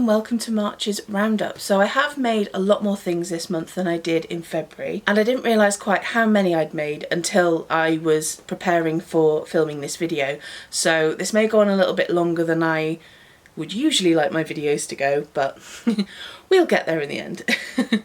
and welcome to March's roundup. So I have made a lot more things this month than I did in February, and I didn't realise quite how many I'd made until I was preparing for filming this video. So this may go on a little bit longer than I would usually like my videos to go, but we'll get there in the end.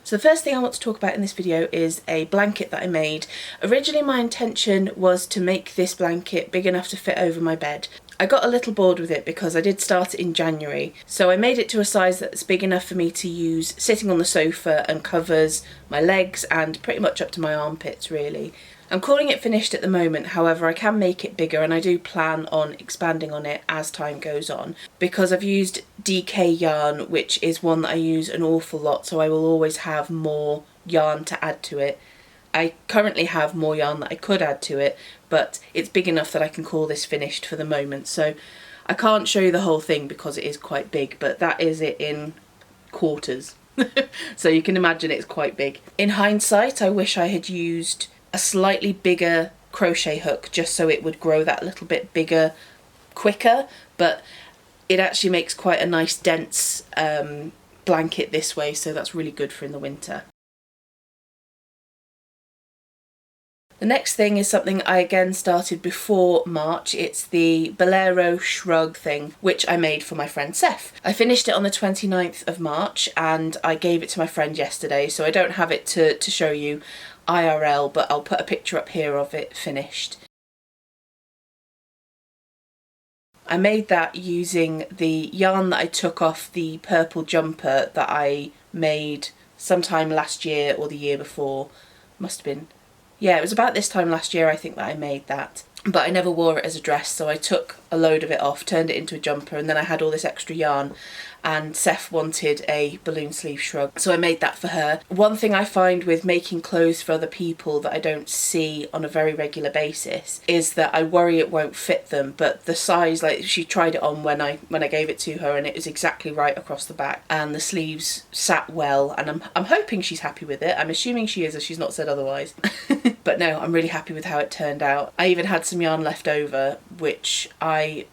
So the first thing I want to talk about in this video is a blanket that I made. Originally my intention was to make this blanket big enough to fit over my bed. I got a little bored with it because I did start it in January, so I made it to a size that's big enough for me to use sitting on the sofa and covers my legs and pretty much up to my armpits really. I'm calling it finished at the moment, however I can make it bigger and I do plan on expanding on it as time goes on, because I've used DK yarn, which is one that I use an awful lot, so I will always have more yarn to add to it. I currently have more yarn that I could add to it, but it's big enough that I can call this finished for the moment. So I can't show you the whole thing because it is quite big, but that is it in quarters. So you can imagine it's quite big. In hindsight, I wish I had used a slightly bigger crochet hook just so it would grow that little bit bigger quicker, but it actually makes quite a nice dense blanket this way, so that's really good for in the winter. The next thing is something I again started before March. It's the Bolero shrug thing, which I made for my friend Seth. I finished it on the 29th of March and I gave it to my friend yesterday, so I don't have it to show you IRL, but I'll put a picture up here of it finished. I made that using the yarn that I took off the purple jumper that I made sometime last year or the year before. Must have been, yeah, it was about this time last year I think that I made that. But I never wore it as a dress, so I took a load of it off, turned it into a jumper, and then I had all this extra yarn, and Seth wanted a balloon sleeve shrug, so I made that for her. One thing I find with making clothes for other people that I don't see on a very regular basis is that I worry it won't fit them, but the size, like she tried it on when I gave it to her and it was exactly right across the back, and the sleeves sat well, and I'm hoping she's happy with it. I'm assuming she is, as she's not said otherwise. But no, I'm really happy with how it turned out. I even had some yarn left over, which I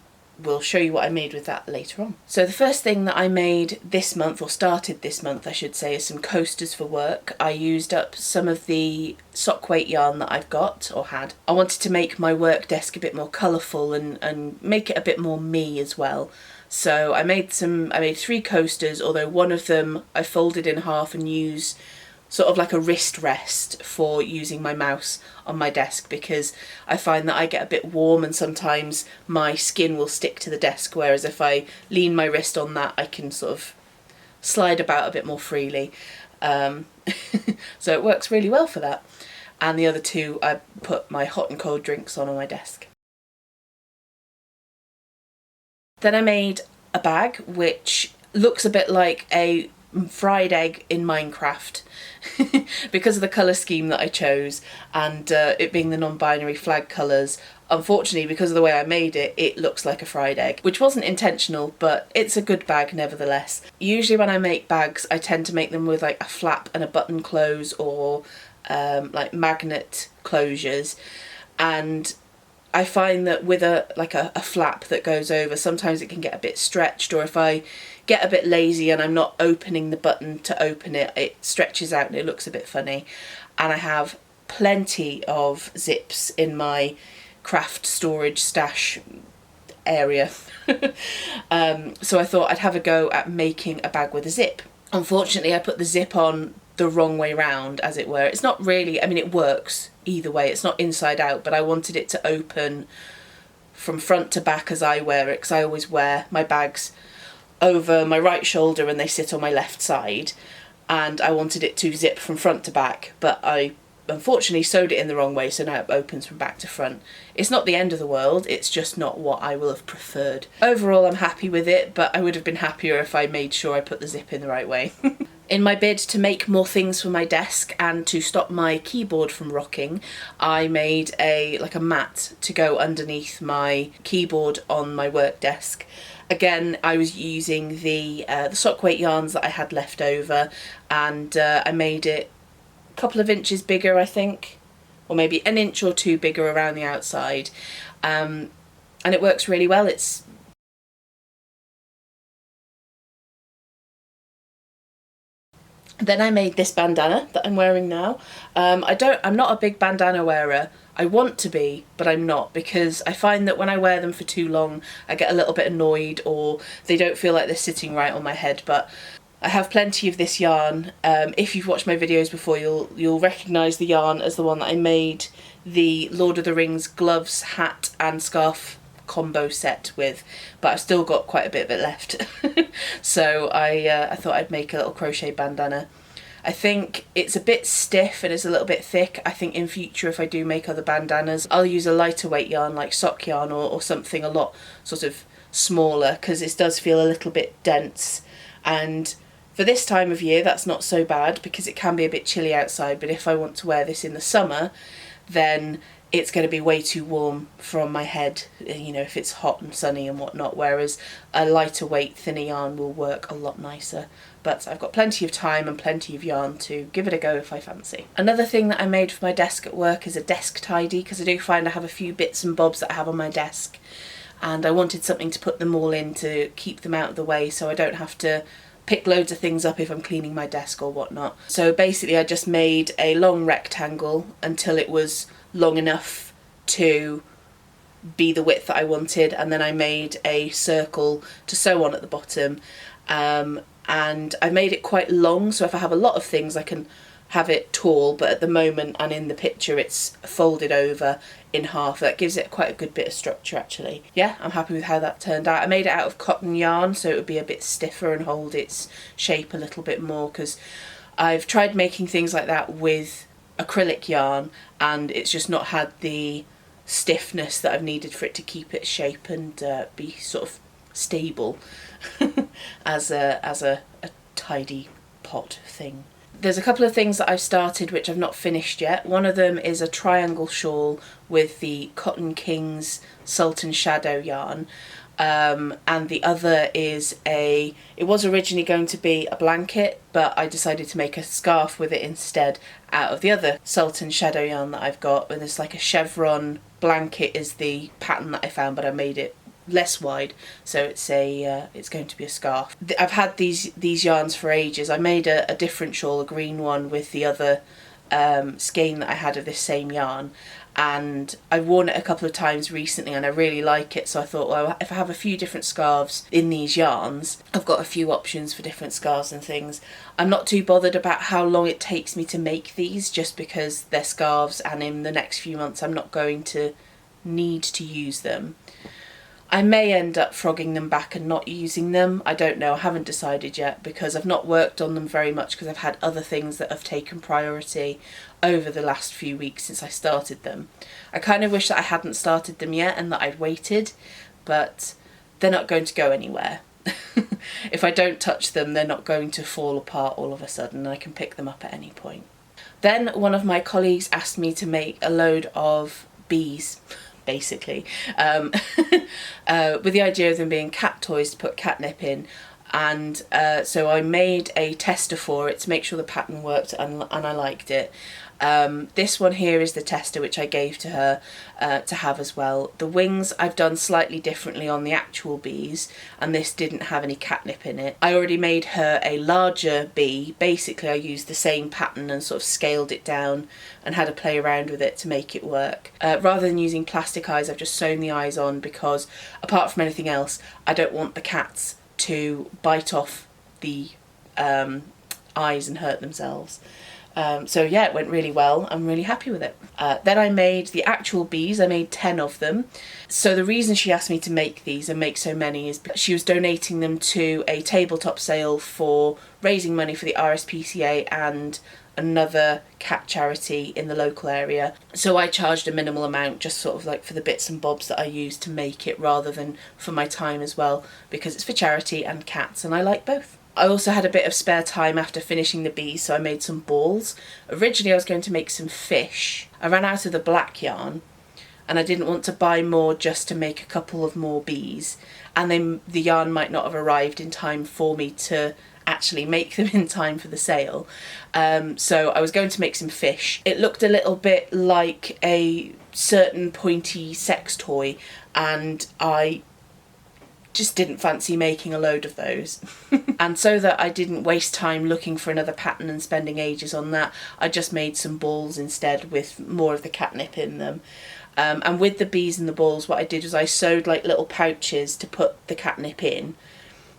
will show you what I made with that later on. So the first thing that I made this month, or started this month I should say, is some coasters for work. I used up some of the sock weight yarn that I've got, or had. I wanted to make my work desk a bit more colourful and make it a bit more me as well. So I made 3 coasters, although one of them I folded in half and used sort of like a wrist rest for using my mouse on my desk, because I find that I get a bit warm and sometimes my skin will stick to the desk, whereas if I lean my wrist on that I can sort of slide about a bit more freely. So it works really well for that. And the other 2 I put my hot and cold drinks on my desk. Then I made a bag which looks a bit like a fried egg in Minecraft because of the colour scheme that I chose, and it being the non-binary flag colours. Unfortunately, because of the way I made it, it looks like a fried egg, which wasn't intentional, but it's a good bag nevertheless. Usually when I make bags I tend to make them with like a flap and a button close, or like magnet closures, and I find that with a flap that goes over, sometimes it can get a bit stretched, or if I get a bit lazy and I'm not opening the button to open it, it stretches out and it looks a bit funny. And I have plenty of zips in my craft storage stash area. So I thought I'd have a go at making a bag with a zip. Unfortunately I put the zip on the wrong way round, as it were. It's not really, I mean it works either way, it's not inside out, but I wanted it to open from front to back as I wear it, because I always wear my bags over my right shoulder and they sit on my left side, and I wanted it to zip from front to back, but I unfortunately sewed it in the wrong way, so now it opens from back to front. It's not the end of the world, it's just not what I will have preferred. Overall I'm happy with it, but I would have been happier if I made sure I put the zip in the right way. In my bid to make more things for my desk and to stop my keyboard from rocking, I made a mat to go underneath my keyboard on my work desk. Again, I was using the sock weight yarns that I had left over, and I made it a couple of inches bigger, I think, or maybe an inch or 2 bigger around the outside, and it works really well. It's Then I made this bandana that I'm wearing now. I'm not a big bandana wearer. I want to be, but I'm not, because I find that when I wear them for too long, I get a little bit annoyed, or they don't feel like they're sitting right on my head. But I have plenty of this yarn. If you've watched my videos before, you'll recognise the yarn as the one that I made the Lord of the Rings gloves, hat and scarf combo set with, but I've still got quite a bit of it left. So I thought I'd make a little crochet bandana. I think it's a bit stiff and it's a little bit thick. I think in future, if I do make other bandanas, I'll use a lighter weight yarn like sock yarn, or something a lot sort of smaller, because it does feel a little bit dense. And for this time of year, that's not so bad because it can be a bit chilly outside, but if I want to wear this in the summer, then it's going to be way too warm from my head, you know, if it's hot and sunny and whatnot, whereas a lighter weight, thinner yarn will work a lot nicer. But I've got plenty of time and plenty of yarn to give it a go if I fancy. Another thing that I made for my desk at work is a desk tidy, because I do find I have a few bits and bobs that I have on my desk, and I wanted something to put them all in to keep them out of the way, so I don't have to pick loads of things up if I'm cleaning my desk or whatnot. So basically I just made a long rectangle until it was long enough to be the width that I wanted, and then I made a circle to sew on at the bottom, and I made it quite long, so if I have a lot of things I can have it tall, but at the moment and in the picture it's folded over in half. That gives it quite a good bit of structure actually. Yeah, I'm happy with how that turned out. I made it out of cotton yarn so it would be a bit stiffer and hold its shape a little bit more, because I've tried making things like that with acrylic yarn and it's just not had the stiffness that I've needed for it to keep its shape and be sort of stable as a tidy pot thing. There's a couple of things that I've started which I've not finished yet. One of them is a triangle shawl with the Cotton Kings Sultan Shadow yarn, and the other is it was originally going to be a blanket, but I decided to make a scarf with it instead out of the other Sultan Shadow yarn that I've got, and it's like a chevron blanket is the pattern that I found, but I made it less wide, so it's going to be a scarf. I've had these yarns for ages. I made a different shawl, a green one, with the other skein that I had of this same yarn, and I've worn it a couple of times recently and I really like it, so I thought, well, if I have a few different scarves in these yarns, I've got a few options for different scarves and things. I'm not too bothered about how long it takes me to make these, just because they're scarves and in the next few months I'm not going to need to use them. I may end up frogging them back and not using them. I don't know, I haven't decided yet, because I've not worked on them very much because I've had other things that have taken priority over the last few weeks since I started them. I kind of wish that I hadn't started them yet and that I'd waited, but they're not going to go anywhere. If I don't touch them, they're not going to fall apart all of a sudden, and I can pick them up at any point. Then one of my colleagues asked me to make a load of bees, basically, with the idea of them being cat toys to put catnip in, and so I made a tester for it to make sure the pattern worked, and I liked it. This one here is the tester which I gave to her to have as well. The wings I've done slightly differently on the actual bees, and this didn't have any catnip in it. I already made her a larger bee. Basically I used the same pattern and sort of scaled it down and had a play around with it to make it work. Rather than using plastic eyes, I've just sewn the eyes on because, apart from anything else, I don't want the cats to bite off the eyes and hurt themselves. So yeah, it went really well. I'm really happy with it. Then I made the actual bees. I made 10 of them. So the reason she asked me to make these and make so many is because she was donating them to a tabletop sale for raising money for the RSPCA and another cat charity in the local area. So I charged a minimal amount, just sort of like for the bits and bobs that I used to make it, rather than for my time as well, because it's for charity and cats and I like both. I also had a bit of spare time after finishing the bees, so I made some balls. Originally I was going to make some fish. I ran out of the black yarn and I didn't want to buy more just to make a couple of more bees, and then the yarn might not have arrived in time for me to actually make them in time for the sale. So I was going to make some fish. It looked a little bit like a certain pointy sex toy, and I just didn't fancy making a load of those. And so that I didn't waste time looking for another pattern and spending ages on that, I just made some balls instead with more of the catnip in them. And with the bees and the balls, what I did was I sewed like little pouches to put the catnip in,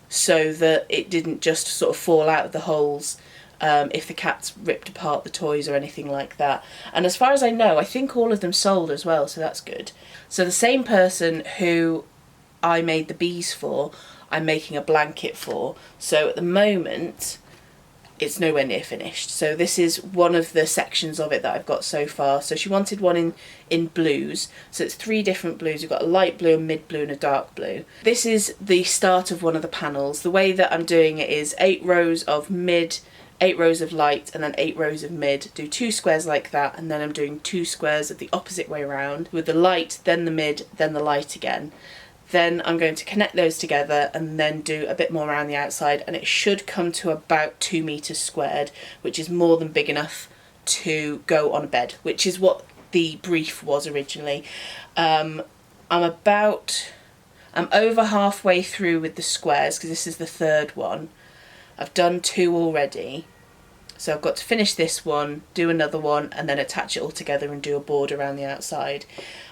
so that it didn't just sort of fall out of the holes if the cats ripped apart the toys or anything like that. And as far as I know, I think all of them sold as well, so that's good. So the same person who I made the bees for, I'm making a blanket for. So at the moment, it's nowhere near finished. So this is one of the sections of it that I've got so far. So she wanted one in blues. So it's 3 different blues. You've got a light blue, a mid blue and a dark blue. This is the start of one of the panels. The way that I'm doing it is 8 rows of mid, 8 rows of light, and then 8 rows of mid. Do 2 squares like that, and then I'm doing 2 squares of the opposite way around with the light, then the mid, then the light again. Then I'm going to connect those together and then do a bit more around the outside, and it should come to about 2 meters squared, which is more than big enough to go on a bed, which is what the brief was originally. I'm over halfway through with the squares because this is the 3rd one. I've done 2 already. So I've got to finish this one, do another one, and then attach it all together and do a border around the outside.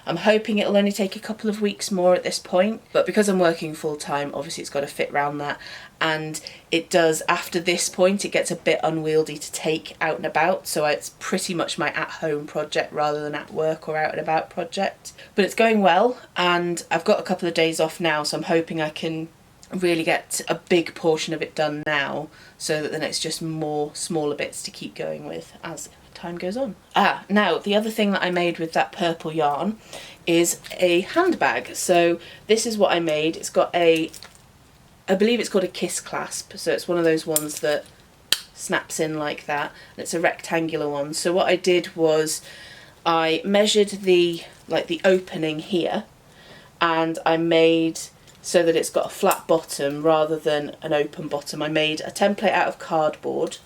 I'm hoping it'll only take a couple of weeks more at this point, but because I'm working full time, obviously it's got to fit around that. And it does, after this point, it gets a bit unwieldy to take out and about, so it's pretty much my at-home project rather than at work or out and about project. But it's going well, and I've got a couple of days off now, so I'm hoping I can really get a big portion of it done now, so that then it's just more smaller bits to keep going with as time goes on. Now the other thing that I made with that purple yarn is a handbag. So this is what I made. It's got I believe it's called a kiss clasp, so it's one of those ones that snaps in like that, and it's a rectangular one. So what I did was I measured the opening here, and I made so that it's got a flat bottom rather than an open bottom. I made a template out of cardboard,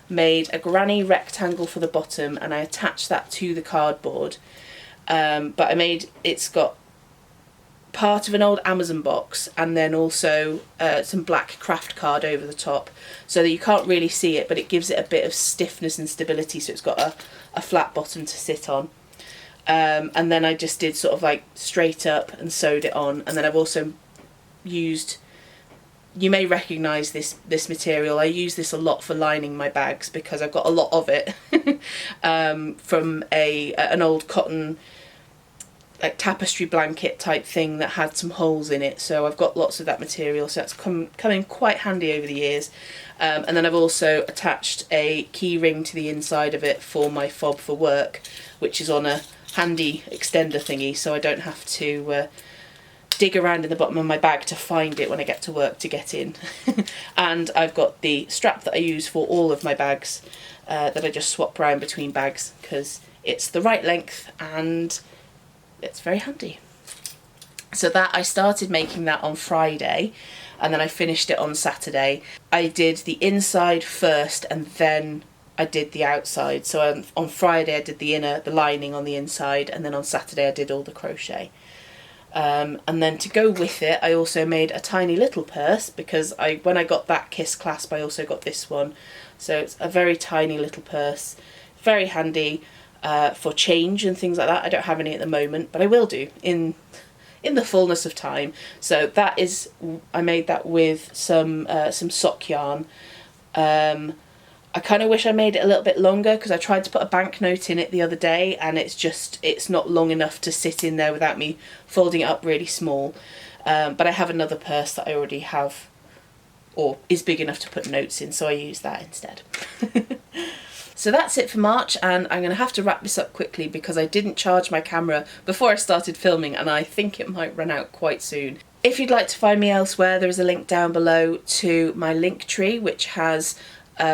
made a granny rectangle for the bottom, and I attached that to the cardboard. But it's got part of an old Amazon box and then also some black craft card over the top, so that you can't really see it, but it gives it a bit of stiffness and stability, so it's got a flat bottom to sit on. And then I just did sort of like straight up and sewed it on, and then I've also used, you may recognise this material, I use this a lot for lining my bags because I've got a lot of it from an old cotton like tapestry blanket type thing that had some holes in it, so I've got lots of that material, so that's come in quite handy over the years. And then I've also attached a key ring to the inside of it for my fob for work, which is on a handy extender thingy, so I don't have to dig around in the bottom of my bag to find it when I get to work to get in. And I've got the strap that I use for all of my bags that I just swap around between bags because it's the right length and it's very handy. So that I started making that on Friday, and then I finished it on Saturday. I did the inside first and then I did the outside. So on Friday I did the lining on the inside, and then on Saturday I did all the crochet. And then to go with it, I also made a tiny little purse because when I got that kiss clasp, I also got this one. So it's a very tiny little purse, very handy for change and things like that. I don't have any at the moment, but I will do in the fullness of time. So that is, I made that with some sock yarn. I kind of wish I made it a little bit longer because I tried to put a banknote in it the other day, and it's not long enough to sit in there without me folding it up really small. But I have another purse that I already have, or is big enough to put notes in, so I use that instead. So that's it for March, and I'm going to have to wrap this up quickly because I didn't charge my camera before I started filming, and I think it might run out quite soon. If you'd like to find me elsewhere, there is a link down below to my Linktree, which has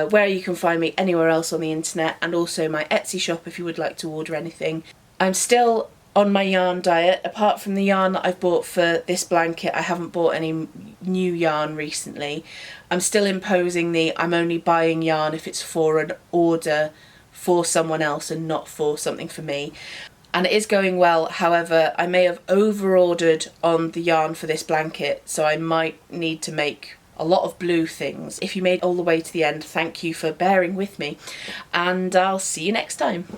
where you can find me anywhere else on the internet, and also my Etsy shop if you would like to order anything. I'm still on my yarn diet. Apart from the yarn that I've bought for this blanket, I haven't bought any new yarn recently. I'm still imposing I'm only buying yarn if it's for an order for someone else and not for something for me. and it is going well. However, I may have over-ordered on the yarn for this blanket, so I might need to make a lot of blue things. If you made it all the way to the end, thank you for bearing with me, and I'll see you next time.